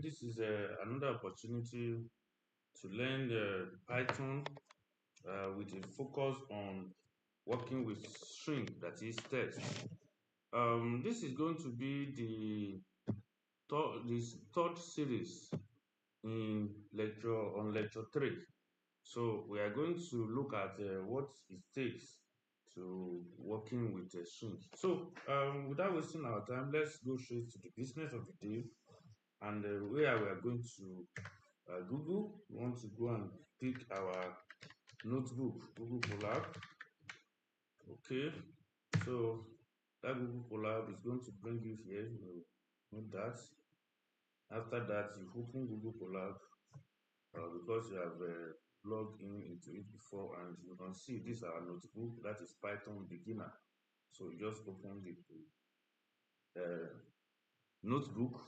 this is another opportunity to learn Python with a focus on working with string, that is text. This is going to be this third series in lecture 3. So we are going to look at what it takes to working with a string. So without wasting our time, let's go straight to the business of the day. And where we are going to Google, we want to go and pick our notebook, Google Colab. Okay, so that Google Colab is going to bring you here. You note that. After that, you open Google Colab because you have logged in into it before, and you can see this is our notebook, that is Python beginner. So you just open the notebook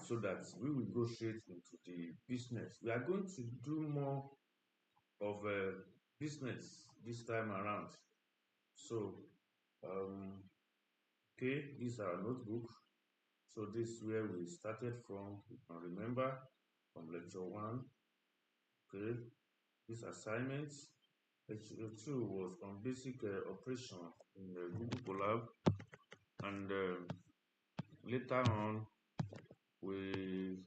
so that we will go straight into the business. We are going to do more of a business this time around. So okay, this is our notebook. So this is where we started from. You can remember from lecture 1. Okay, this assignment. Lecture 2 was on basic operation in the Google Colab, and later on we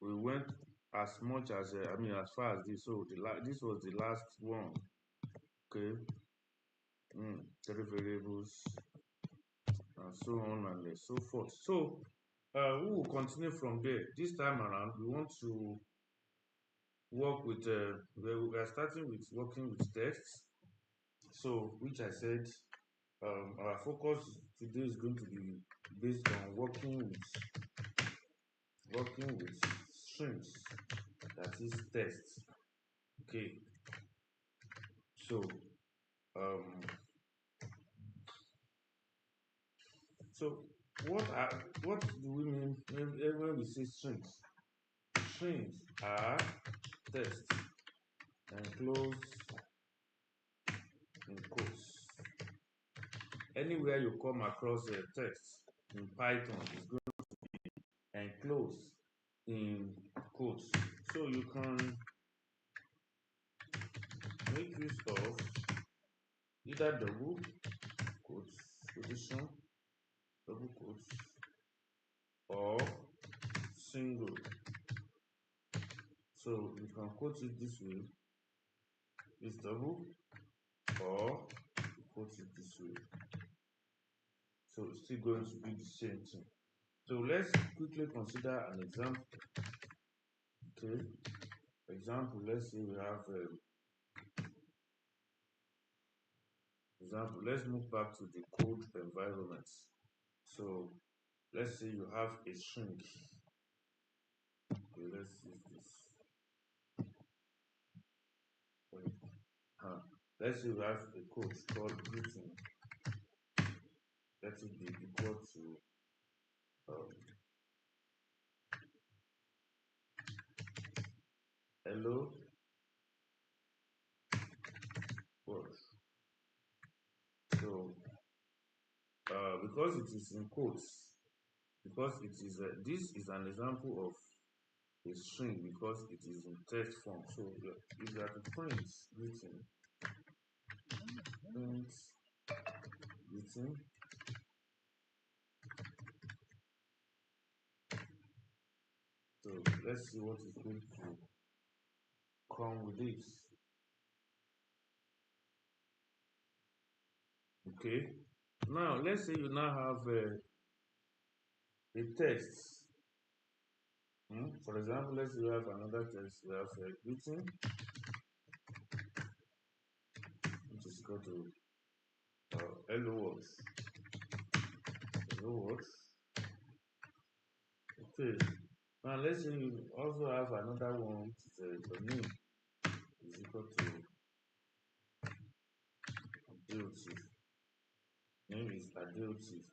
went as much as as far as this. So this was the last one. Okay, three variables and so on and so forth. So we will continue from there. This time around, we want to work with we are starting with working with text. So which I said our focus today is going to be based on working with strings, that is text. Okay, so um so what do we mean when we say strings? Strings are text enclosed in quotes. Anywhere you come across a text in Python is going to enclose in quotes. So you can make use of either double quotes, quotation, double quotes, or single. So you can quote it this way, it's double, or you quote it this way. So it's still going to be the same thing. So let's quickly consider an example. Okay, example, let's say we have example, let's move back to the code environment. So let's say you have a string. Okay, let's use this. Let's say we have a code called greeting. Let it be equal to hello world. So because it is in quotes, because it is this is an example of a string because it is in text form. So if you have to print greeting, print greeting, so let's see what is going to come with this. Okay, now let's say you now have a text. For example, let's say you have another text. We have greeting, which is equal to hello world. Hello world. Okay. Now let's say you also have another one, which is your name is equal to adjective. Name is adjective.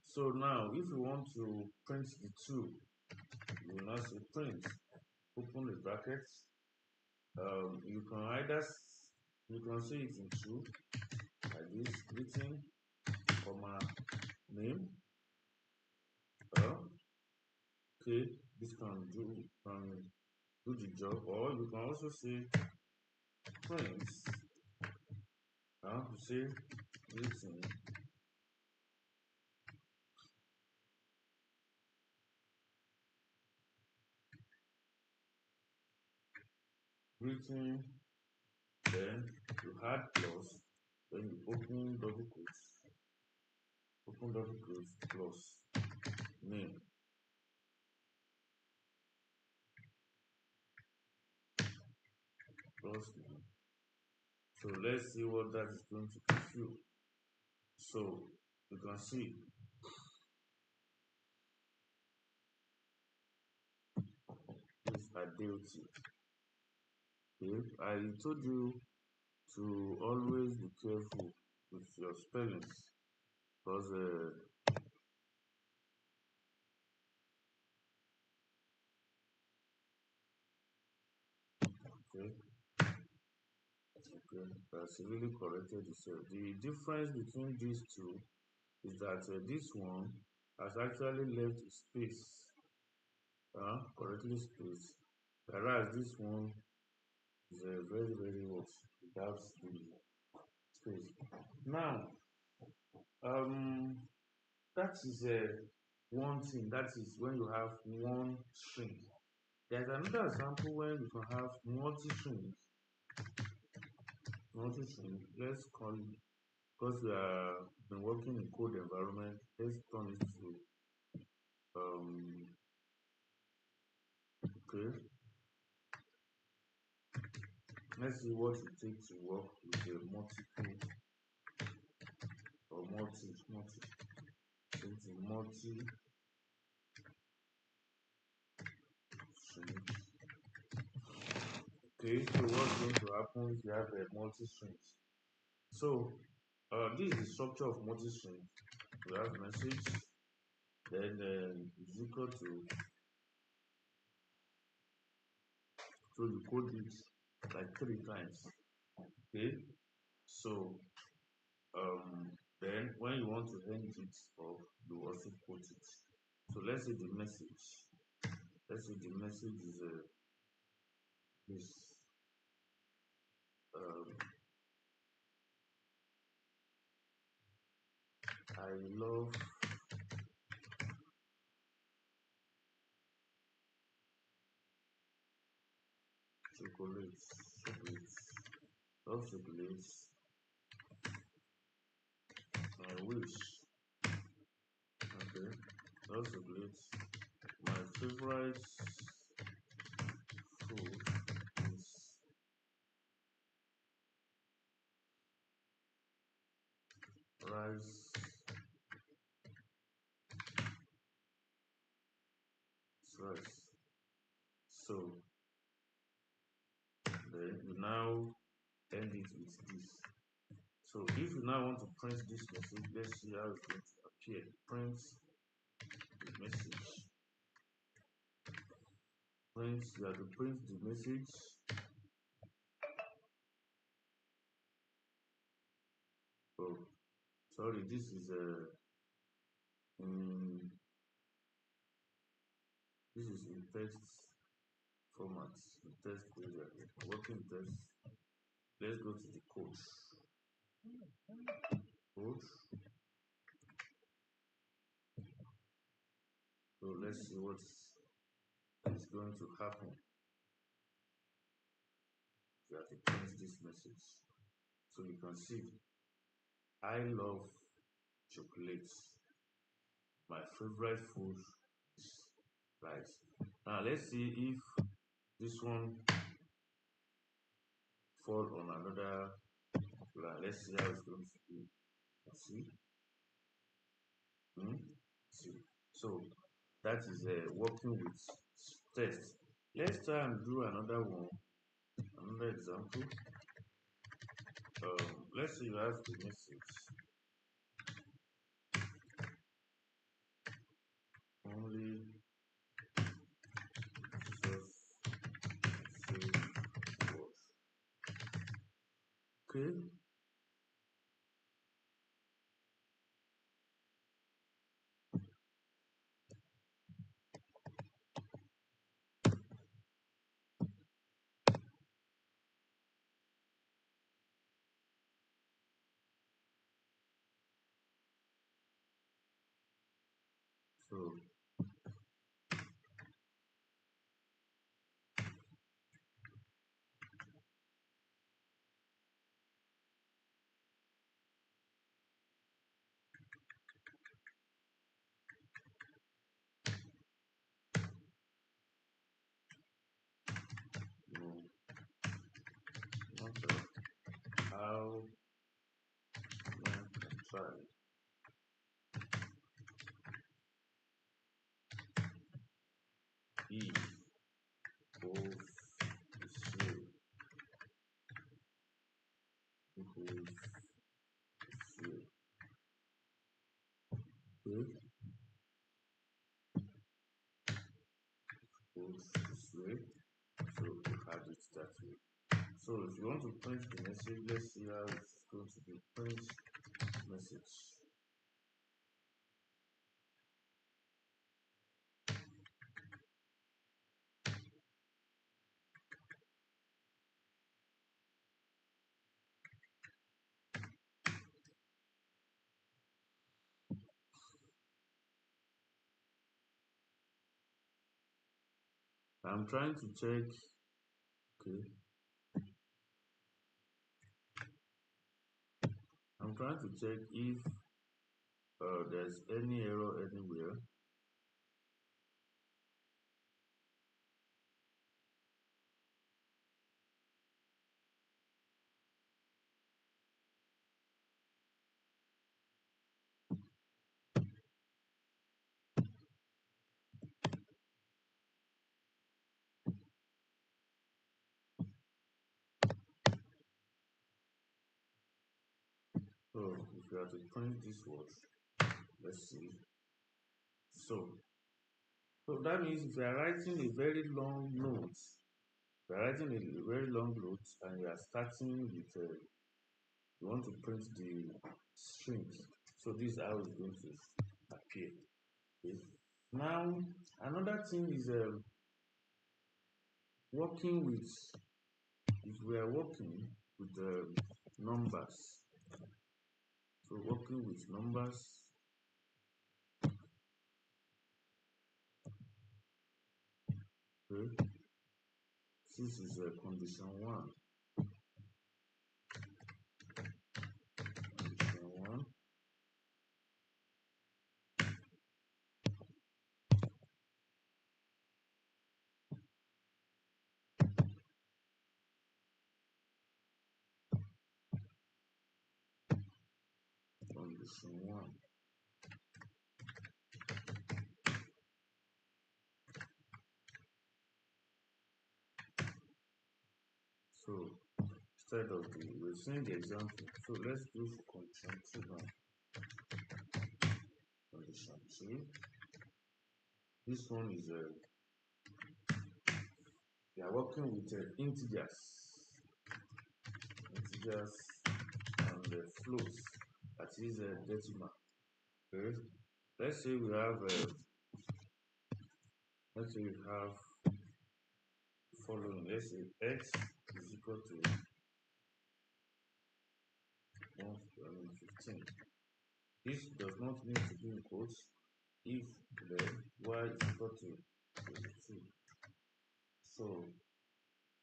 So now if you want to print the two, you will now say print, open the brackets. You can either you can say it in two, like this, greeting, comma, name. Okay, This can do the job, or you can also say prints. I want to say written, written, then you add plus, then you open double quotes plus name, plus name. So let's see what that is going to give you. So you can see this Adeoti. Okay, I told you to always be careful with your spellings because okay, okay, that's really corrected itself. The difference between these two is that this one has actually left space, correctly spaced, whereas this one is very what without the space. Now, um, that is one thing. That is when you have one string. There's another example when you can have multi-string. Multi-string. Let's call it because we are been working in code environment. Let's turn it to okay. Let's see what it takes to work with a multiple or multi something multi-string. Okay, so what's going to happen if you have a multi-strings? So this is the structure of multi-string. We have message, then is equal to, so you code it like 3 times. Okay, so then when you want to end it up, you also put it. So let's say the message. Let's say the message is um, I love chocolate, chocolate, love chocolate. I wish, okay, love chocolate. My favorite food is rice, rice. So then you now end it with this. So if you now want to print this message, let's see how it's going to appear. Print the message. Print, you have to print the message. Oh, sorry, in this is in text format, in text area, working text. Let's go to the code. Code. So let's see what is going to happen. You have to print this message. So you can see, I love chocolate. My favorite food is rice. Now let's see if this one fall on another line. Let's see how it's going to be. See? Hmm? See. So that is working with text. Let's try and do another one, another example. Let's say you have the message. Only Jesus save words. Okay. how try if both is zero equals zero. Okay, both is zero. So we add it that way. So if you want to print the message, let's see how it's going to be print message. I'm trying to check. Okay, I'm trying to check if there's any error anywhere. So if you are to print this word, let's see. So that means if you are writing a very long note, if you are writing a very long note and you are starting with you want to print the string. So this is how it's going to appear. Okay. Now another thing is working with, if we are working with numbers. So working with numbers, okay. This is condition one. Condition one. Condition one. So instead of we've seen the example. So let's do for condition two now. Condition two. This one is we are working with integers and floats. That is a decimal. Okay. Let's say we have let's say we have following. Let's say x is equal to 15. This does not need to be in quotes if the y is equal to 22. So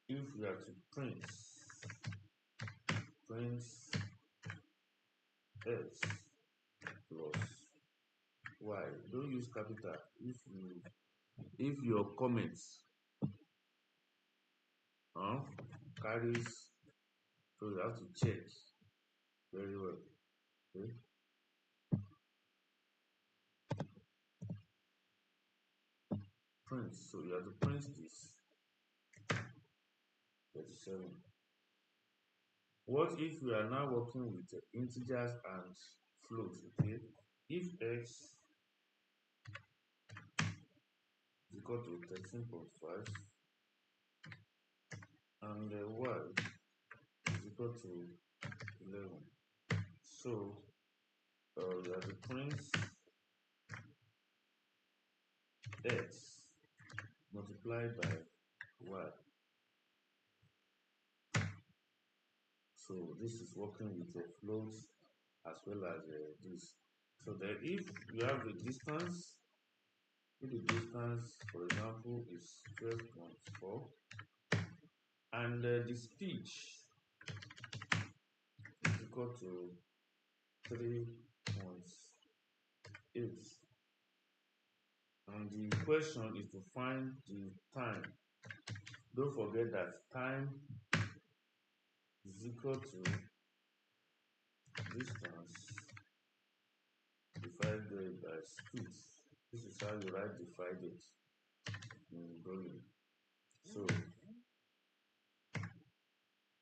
if we are to print x plus y, don't use capital if your comments carries, so you have to check very well. Okay. Print, so you have to print this 37. What if we are now working with integers and floats? Okay, if x is equal to 13.5 and y is equal to 11, so we have to print x multiplied by y. So this is working with the floats as well as this. So that if you have the distance, if the distance, for example, is 12.4, and the speed is equal to 3.8, and the question is to find the time. Don't forget that time is equal to distance divided by speed. This is how you write divided in Boolean. So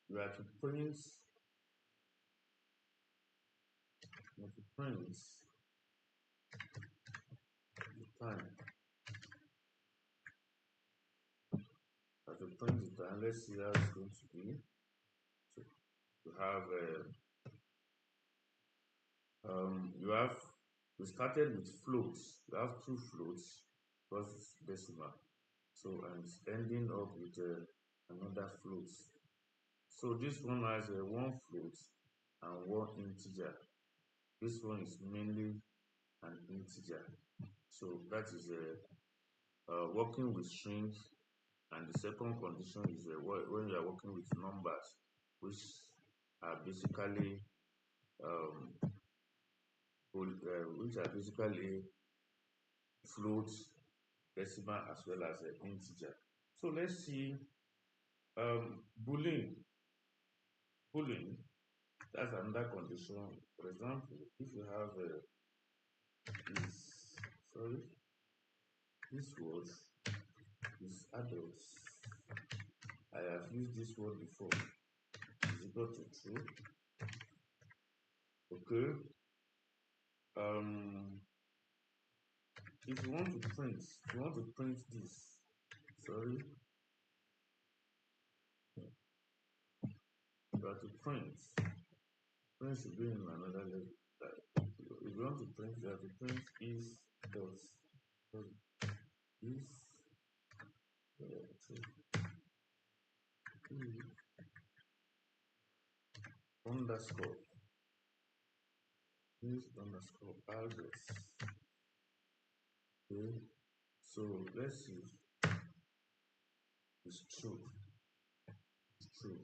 you have to print the time. You have to print the time. Let's see how it's going to be. So you have we started with floats. You have two floats plus decimal. So and it's ending up with another float. So this one has one float and one integer. This one is mainly an integer. So that is working with strings, and the second condition is when you are working with numbers, which are basically um, float, decimal, as well as integer. So let's see Boolean. Boolean, that's another condition. For example, if you have this, sorry, this word is adults. I have used this word before. Is equal to true. Okay. If you want to print this, sorry, you have to print. Print should be in another level. If you want to print, you have to print is dot is underscore is underscore address. Okay. So let's see. It's true. It's true.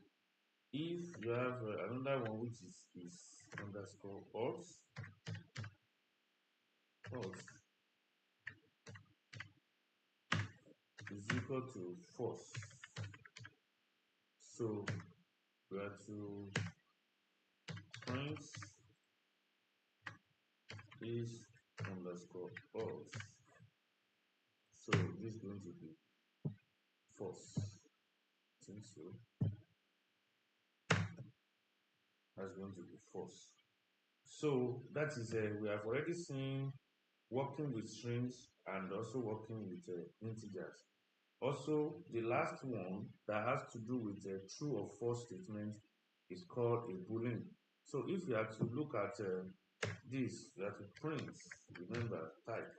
If you have another one which is underscore odds is equal to false. So we have to print is underscore odds. So this is going to be false. I think so. That's going to be false. So that is we have already seen working with strings and also working with integers. Also, the last one that has to do with a true or false statement is called a Boolean. So if you have to look at this, you have to print, remember, type,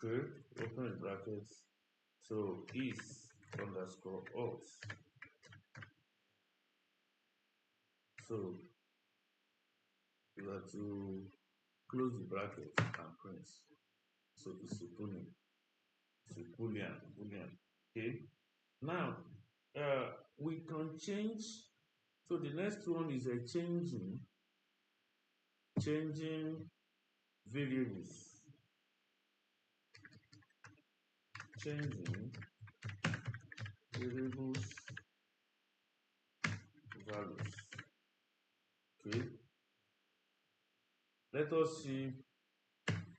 okay, open brackets, so is underscore odds. So you have to close the bracket and print. So it's a Boolean. It's a Boolean. Okay. Now we can change. So the next one is a changing variables. Changing variables values. Okay. Let us see.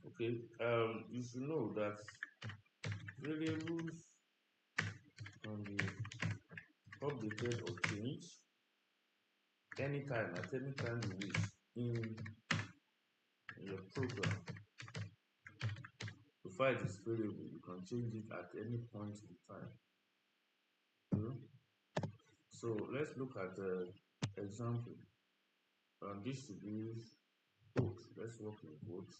Okay. You should know that variables can be updated or changed anytime at any time you wish in your program. To find this variable, you can change it at any point in time. Okay. So let's look at the example. This should be both. Let's work with both.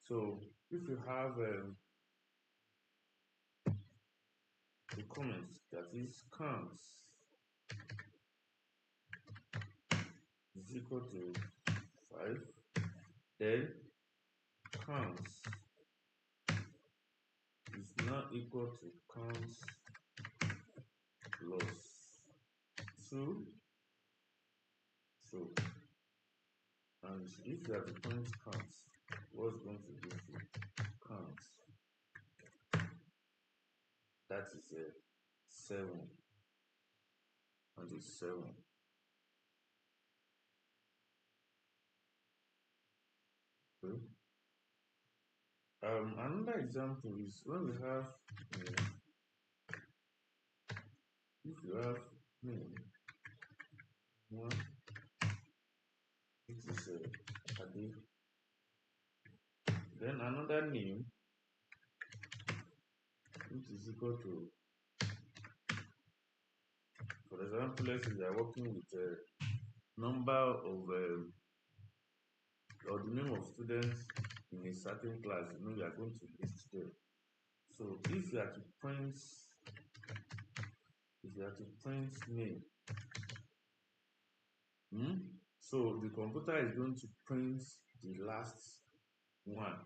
So if you have a comment that is counts is equal to 5, then counts is not equal to counts plus 2. So, and if you have to print counts, what's going to be for counts? That is 7 and the 7. Okay. Another example is when we have if you have name one, which is Ade, then another name which is equal to, for example, let's say you are working with a number of or the name of students in a certain class, you are going to list them. So if you are to print name, so the computer is going to print the last one,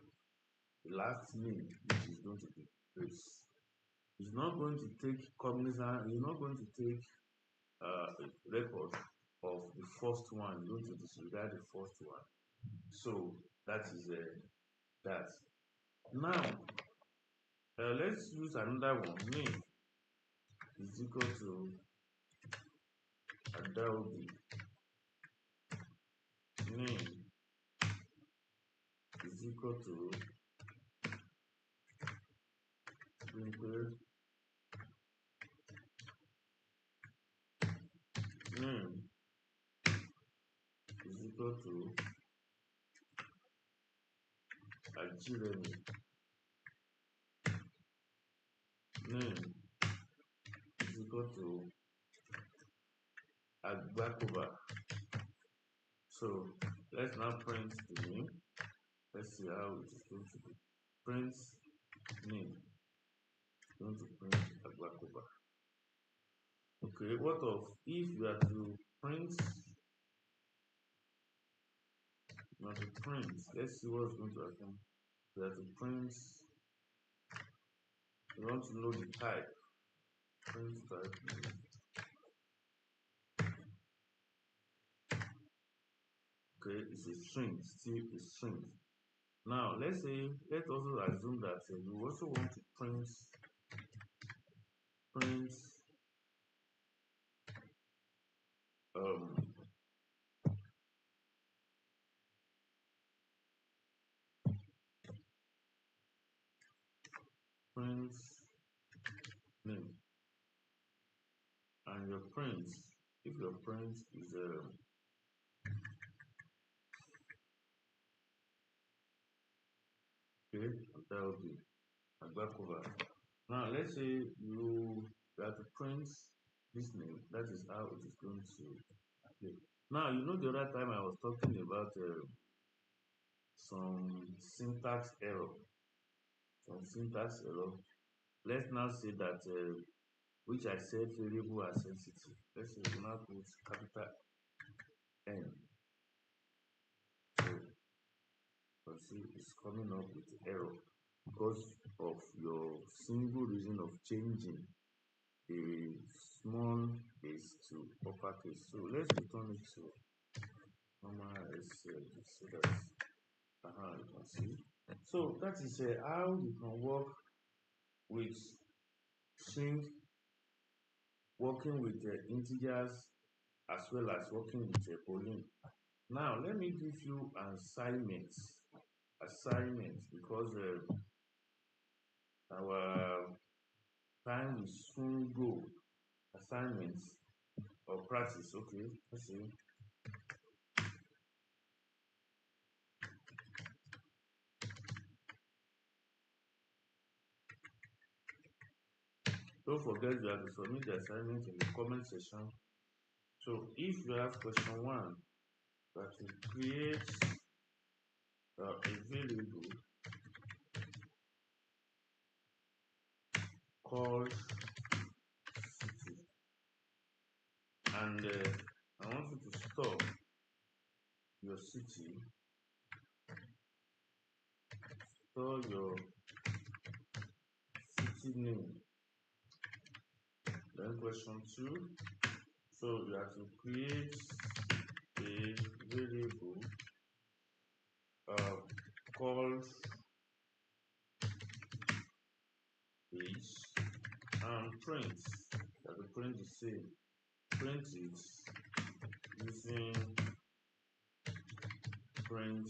the last name which is going to be placed. It's not going to take cognizance, it's not going to take a record of the first one, you're going to disregard the first one. So that is that. Now, let's use another one. Name is equal to Adaobi. Name is equal to Twinkle. Name is equal to Ajiremi. Name is equal to Agbakoba. So let's now print the name. Let's see how it is going to be. Print name. Going to print Agbakoba. Okay, what of if you are to print? Let's see what's going to happen. You have to print. You want to know the type. Print type. Okay, it's a string, still a string. Now let's also assume that you also want to print um print name, and your print, if your print is okay, that will be a back over. Now let's say you have to print this name. That is how it is going to appear. Now you know the other time I was talking about some syntax error. Let's now say that which I said variable are sensitive. Let's say we now put capital N. So see it's coming up with error because of your single reason of changing a small case to uppercase. So let's return it to normal SL so that you can see. So that is how you can work with string, working with integers as well as working with boolean. Now let me give you assignments because our time will soon go. Assignments or practice. Okay, let's see. Don't forget you have to submit the assignment in the comment section. So if you have question 1, that will create a variable called city, and I want you to store your city, store your city name. Then question 2, so you have to create a variable called age, And print, that the print the same. Print it using print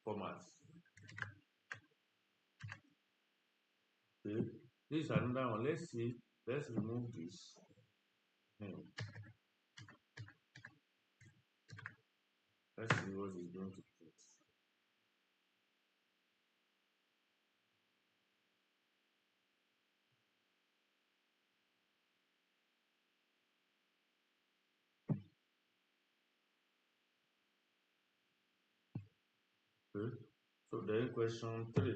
format. Okay, this is another one. Let's see. Let's remove this. Let's see what it's going to print. Okay. So then question 3.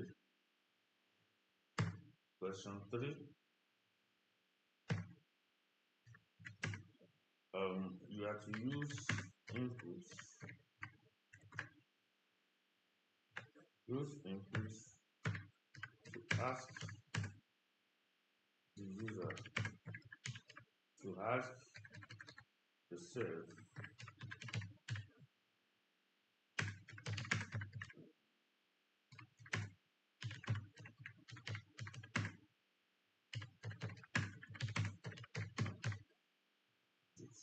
Question 3. You have to use inputs. Use inputs to ask the user to ask the self this.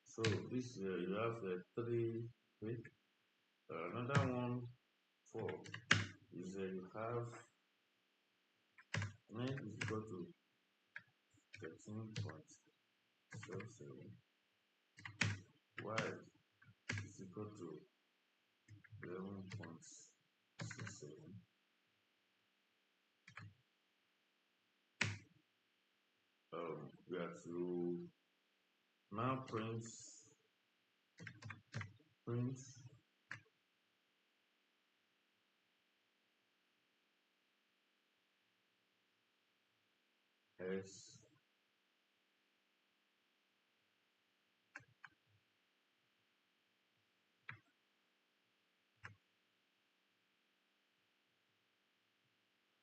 So this you have 3. Okay. Another one 4 is you have n is equal to 13.77, y is equal to 11.67. We have to now print s.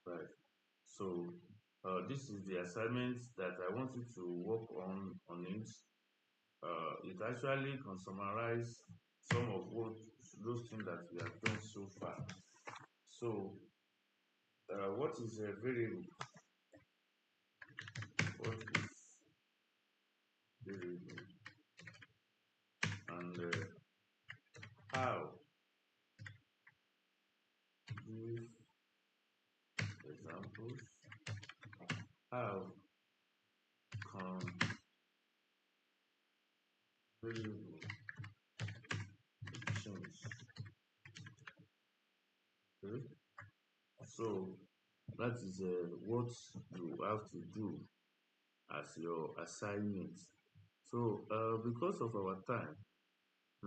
Right. So this is the assignment that I want you to work on it. It actually can summarize some of what those things that we have done so far. So what is a variable? What is variable? And how? Give examples. How can variable change? Okay. So that is what you have to do as your assignment. So because of our time,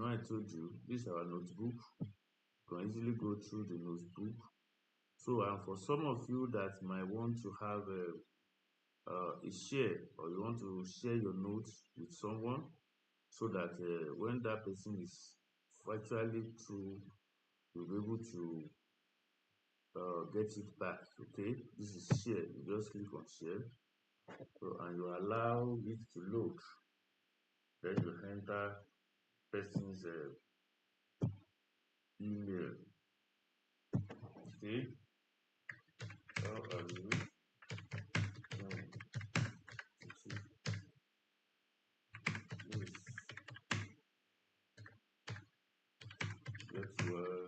I told you this is our notebook. You can easily go through the notebook. So for some of you that might want to have a share, or you want to share your notes with someone, so that when that person is virtually through, you'll be able to get it back. Okay, this is share. You just click on share, so, and you allow it to load. Then you enter person's email. Okay, how are you doing? Please get well.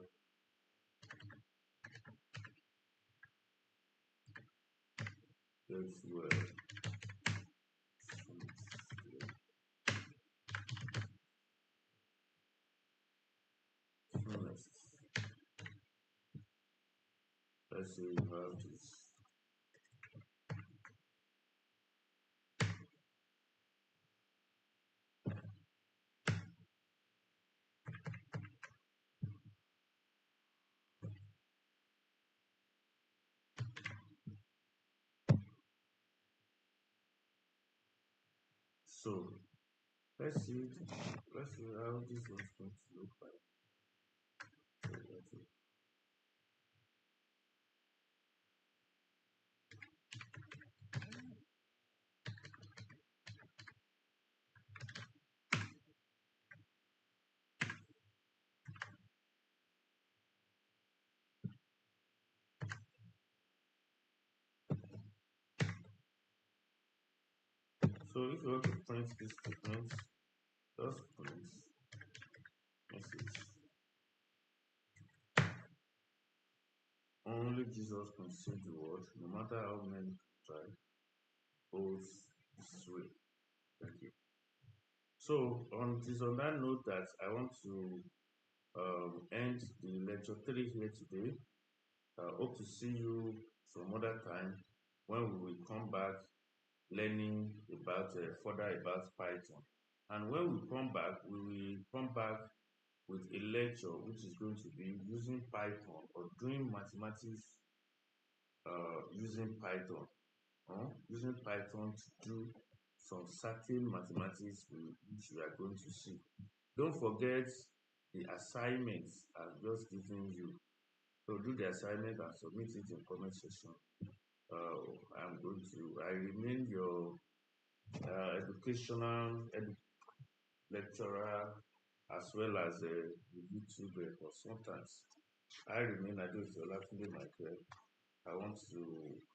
Get well. Next, let's say you have this. So let's see how this one's going to look like. So if you want to print this statement, just print message. Only Jesus can save the world, no matter how many try. Holds this way. Thank you. So on that note that I want to end the lecture 3 here today. Hope to see you some other time when we will come back learning about further about Python. And when we come back, we will come back with a lecture which is going to be using Python or doing mathematics using Python. Using Python to do some certain mathematics which we are going to see. Don't forget the assignments I've just given you. So do the assignment and submit it in comment section. I remain your educational lecturer as well as a YouTube consultant. I remain Adeofe Olatunde Michael. I want to